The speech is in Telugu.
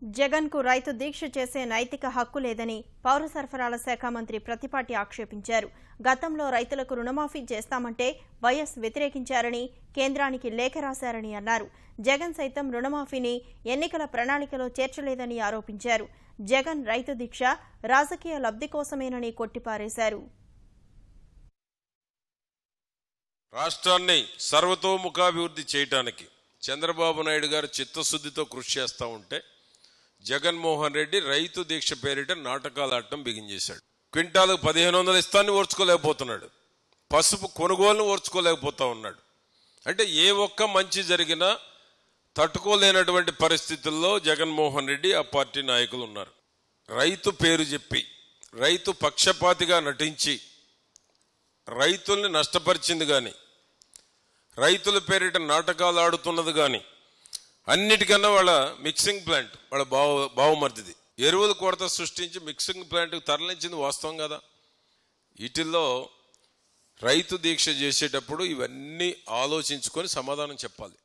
జగన్ కు రైతు దీక్ష చేసే నైతిక హక్కు లేదని పౌర సరఫరాల శాఖ మంత్రి ప్రతిపాటి ఆక్షేపించారు. గతంలో రైతులకు రుణమాఫీ చేస్తామంటే వైఎస్ వ్యతిరేకించారని కేంద్రానికి లేఖ రాశారని అన్నారు. జగన్ సైతం రుణమాఫీని ఎన్నికల ప్రణాళికలో చేర్చలేదని ఆరోపించారు. జగన్ రైతు దీక్ష రాజకీయ లబ్ధి కోసమేనని కొట్టిపారేశారు. రాష్ట్రాన్ని సర్వతోముఖాభివృద్ధి చేయడానికి చంద్రబాబు నాయుడు గారు చిత్తశుద్ధితో కృషి చేస్తూ ఉంటే జగన్మోహన్ రెడ్డి రైతు దీక్ష పేరిట నాటకాలు ఆడటం బిగించేశాడు. క్వింటాలకు 1500 ఇస్తాన్ని ఓర్చుకోలేకపోతున్నాడు. పసుపు కొనుగోలును ఓర్చుకోలేకపోతా ఉన్నాడు. అంటే ఏ ఒక్క మంచి జరిగినా తట్టుకోలేనటువంటి పరిస్థితుల్లో జగన్మోహన్ రెడ్డి ఆ పార్టీ నాయకులు ఉన్నారు. రైతు పేరు చెప్పి రైతు పక్షపాతిగా నటించి రైతుల్ని నష్టపరిచింది కానీ రైతుల పేరిట నాటకాలు ఆడుతున్నది కానీ అన్నిటికన్నా వాళ్ళ మిక్సింగ్ ప్లాంట్ వాళ్ళ బావమర్దిది ఎరువుల కొరత సృష్టించి మిక్సింగ్ ప్లాంట్కి తరలించింది వాస్తవం కదా. వీటిల్లో రైతు దీక్ష చేసేటప్పుడు ఇవన్నీ ఆలోచించుకొని సమాధానం చెప్పాలి.